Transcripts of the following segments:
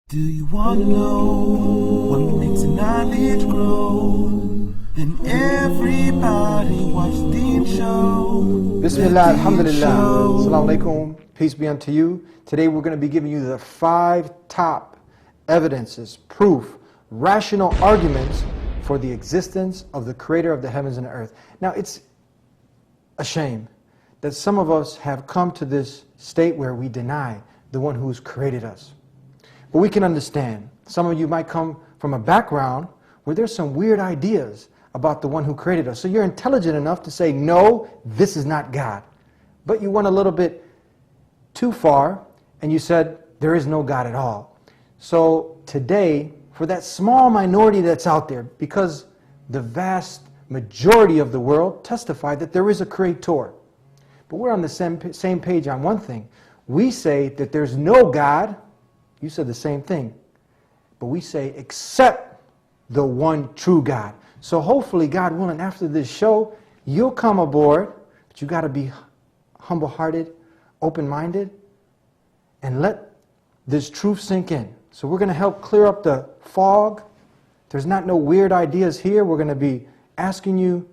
Do you want to know what makes knowledge grow? Then everybody watch the show. Bismillah, alhamdulillah, assalamu alaikum, peace be unto you. Today we're going to be giving you the 5 top evidences, proof, rational arguments for the existence of the creator of the heavens and the earth. Now it's a shame that some of us have come to this state where we deny the one who's created us. But we can understand. Some of you might come from a background where there's some weird ideas about the one who created us. So you're intelligent enough to say, no, this is not God. But you went a little bit too far and you said, there is no God at all. So today, for that small minority that's out there, because the vast majority of the world testify that there is a creator. But we're on the same page on one thing. We say that there's no God. You said the same thing. But we say, except the one true God. So hopefully, God willing, after this show, you'll come aboard. But you got to be humble-hearted, open-minded, and let this truth sink in. So we're going to help clear up the fog. There's not no weird ideas here. We're going to be asking you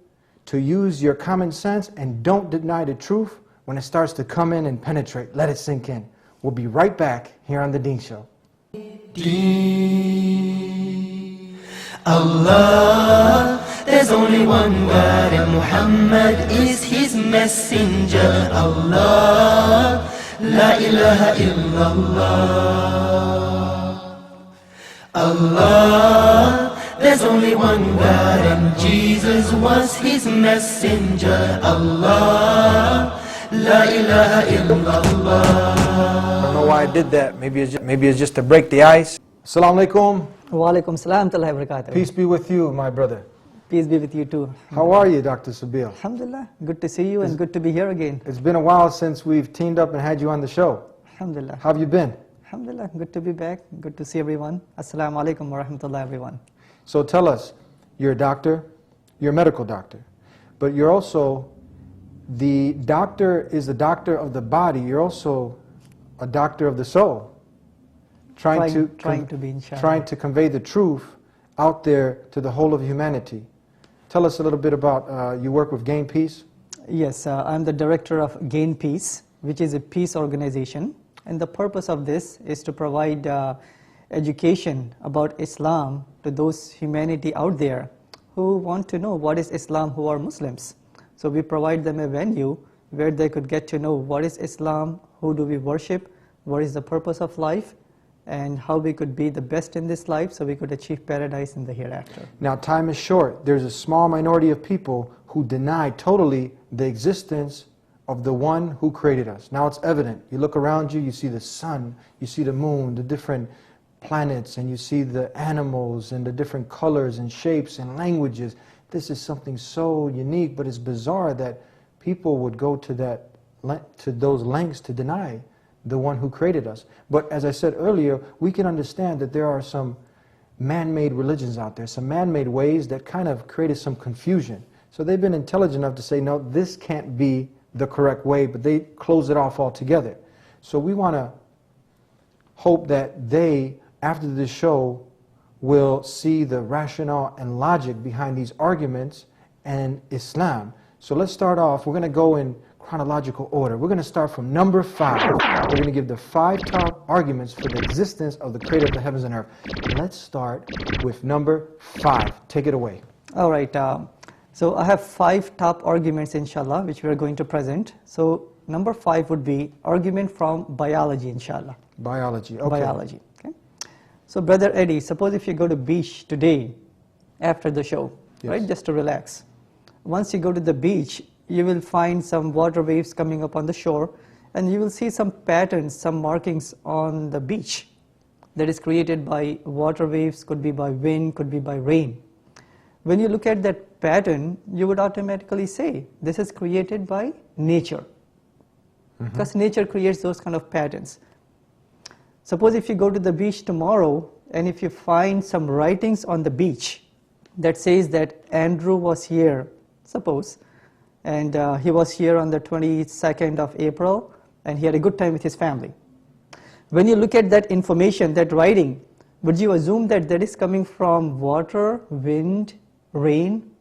to use your common sense and don't deny the truth when it starts to come in and penetrate. Let it sink in. We'll be right back here on the Deen Show. Allah, there's only one God and Muhammad is his messenger. Allah, la ilaha illallah. Allah, there's only one God and Jesus was his messenger. Allah, la ilaha illallah. I don't know why I did that. Maybe it's just to break the ice. Assalamu alaikum. Wa alaikum salam wa barakatuh. Peace be with you, my brother. Peace be with you too. How are you, Dr. Sabeel? Alhamdulillah. Good to see you and good to be here again. It's been a while since we've teamed up and had you on the show. Alhamdulillah. How have you been? Alhamdulillah. Good to be back. Good to see everyone. Assalamu alaikum wa rahmatullah, everyone. So tell us, you're a doctor, you're a medical doctor, but you're also, the doctor is the doctor of the body, you're also a doctor of the soul. Trying to be, inshallah. Trying to convey the truth out there to the whole of humanity. Tell us a little bit about, you work with Gain Peace? Yes, I'm the director of Gain Peace, which is a peace organization. And the purpose of this is to provide education about Islam to those humanity out there who want to know what is Islam, who are Muslims. So we provide them a venue where they could get to know what is Islam, who do we worship, what is the purpose of life, and how we could be the best in this life so we could achieve paradise in the hereafter. Now time is short. There's a small minority of people who deny totally the existence of the one who created us. Now it's evident. You look around you, you see the sun, you see the moon, the different planets, and you see the animals and the different colors and shapes and languages. This is something so unique, but it's bizarre that people would go to those lengths to deny the one who created us. But as I said earlier, we can understand that there are some man-made religions out there, some man-made ways that kind of created some confusion. So they've been intelligent enough to say, no, this can't be the correct way, but they close it off altogether. So we want to hope that they, after this show, will see the rationale and logic behind these arguments and Islam. So let's start off. We're going to go in chronological order. We're going to start from number 5. We're going to give the 5 top arguments for the existence of the creator of the heavens and earth. Let's start with number 5. Take it away. All right. So I have 5 top arguments, inshallah, which we are going to present. So number 5 would be argument from biology, inshallah. Biology, okay. Biology, okay. So Brother Eddie, suppose if you go to beach today after the show, yes, right, just to relax. Once you go to the beach, you will find some water waves coming up on the shore, and you will see some patterns, some markings on the beach that is created by water waves, could be by wind, could be by rain. When you look at that pattern, you would automatically say, this is created by nature. Because nature creates those kind of patterns. Suppose if you go to the beach tomorrow, and if you find some writings on the beach that says that Andrew was here, suppose, and he was here on the 22nd of April, and he had a good time with his family. when you look at that information, that writing, would you assume that that is coming from water, wind, rain?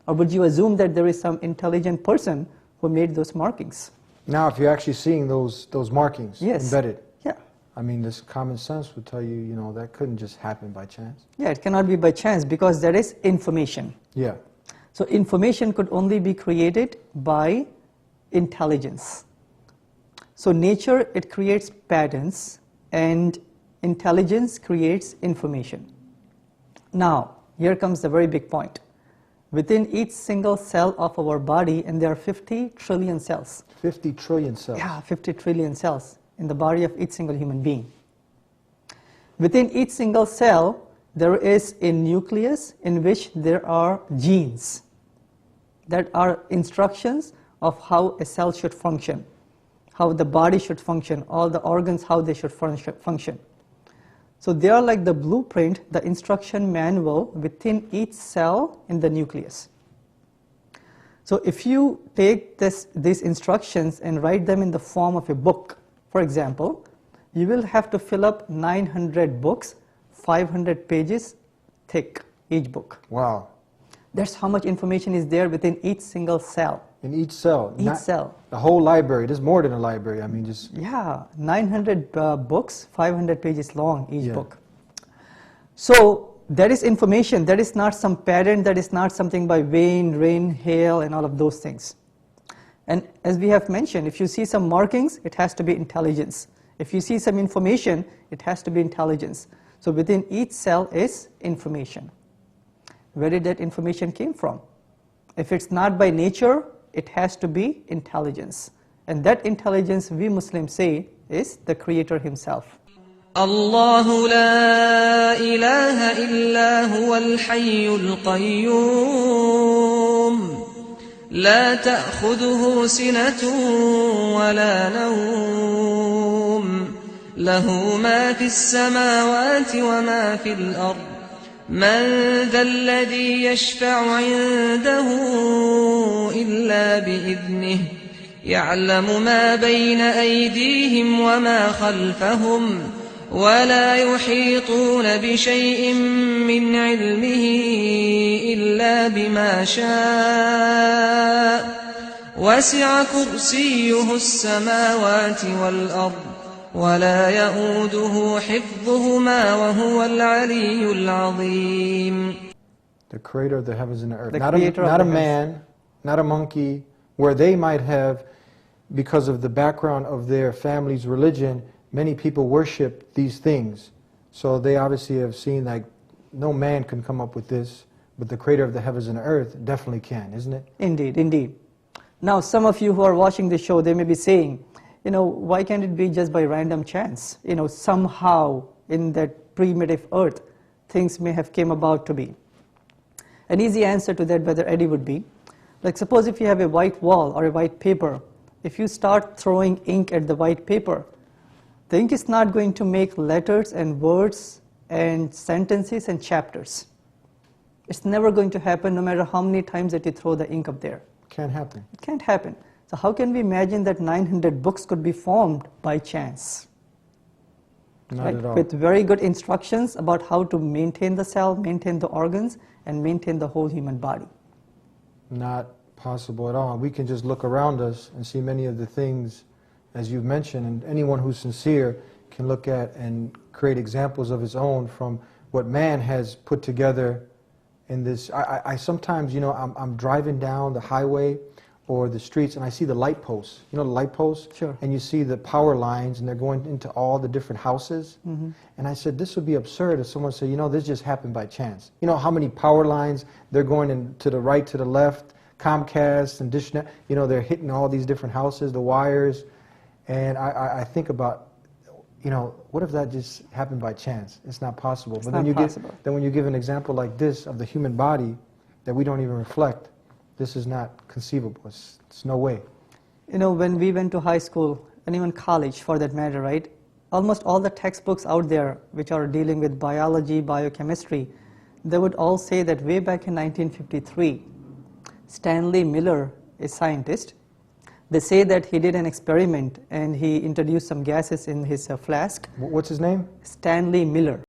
Or would you assume that there is some intelligent person who made those markings? Now, if you're actually seeing those markings Yes. embedded, Yeah. I mean, this common sense would tell you, you know, that couldn't just happen by chance. Yeah, it cannot be by chance because that is information. Yeah. So information could only be created by intelligence. So nature, it creates patterns, and intelligence creates information. Now, here comes the very big point. Within each single cell of our body, and there are 50 trillion cells. 50 trillion cells. Yeah, 50 trillion cells in the body of each single human being. Within each single cell, there is a nucleus in which there are genes that are instructions of how a cell should function, how the body should function, all the organs, how they should function. So they are like the blueprint, the instruction manual within each cell in the nucleus. So if you take these instructions and write them in the form of a book, for example, you will have to fill up 900 books, 500 pages thick, each book. Wow. That's how much information is there within each single cell. In each cell. Each cell. The whole library. There's more than a library. I mean, just... Yeah, 900 books, 500 pages long each Yeah. book. So that is information. That is not some pattern. That is not something by wind, rain, hail, and all of those things. And as we have mentioned, if you see some markings, it has to be intelligence. If you see some information, it has to be intelligence. So within each cell is information. Where did that information came from? If it's not by nature, it has to be intelligence. And that intelligence, we Muslims say, is the Creator Himself. الله لا إله إلا هو الحي القيوم لا تأخذه سنة ولا نوم له ما في السماوات وما في الأرض من ذا الذي يشفع عنده إلا بإذنه يعلم ما بين أيديهم وما خلفهم ولا يحيطون بشيء من علمه إلا بما شاء وسع كرسيه السماوات والأرض ولا يؤوده حفظهما وهو العلي العظيم. The creator of the heavens and the earth. The Not creator a of the man, not a monkey, where they might have, because of the background of their family's religion, many people worship these things. So they obviously have seen like, no man can come up with this, but the creator of the heavens and the earth definitely can, isn't it? Indeed, indeed. Now, some of you who are watching the show, they may be saying, you know, why can't it be just by random chance? You know, somehow in that primitive earth, things may have came about to be. An easy answer to that, Brother Eddie, would be, like suppose if you have a white wall or a white paper, if you start throwing ink at the white paper, the ink is not going to make letters and words and sentences and chapters. It's never going to happen no matter how many times that you throw the ink up there. Can't happen. It can't happen. So how can we imagine that 900 books could be formed by chance? Not at all. With very good instructions about how to maintain the cell, maintain the organs, and maintain the whole human body. Not possible at all. We can just look around us and see many of the things, as you've mentioned, and anyone who's sincere can look at and create examples of his own from what man has put together in this. I sometimes, you know, I'm driving down the highway or the streets and I see the light posts. You know the light posts? Sure. And you see the power lines and they're going into all the different houses. Mm-hmm. And I said, this would be absurd if someone said, you know, this just happened by chance. You know how many power lines, they're going in to the right, to the left, Comcast and DishNet, you know, they're hitting all these different houses, the wires. And I think about, you know, what if that just happened by chance? It's not possible. It's but not then possible. then when you give an example like this of the human body that we don't even reflect, this is not conceivable. It's no way. You know, when we went to high school, and even college for that matter, right? Almost all the textbooks out there which are dealing with biology, biochemistry, they would all say that way back in 1953, Stanley Miller, a scientist, They say that he did an experiment and he introduced some gases in his flask. What's his name? Stanley Miller.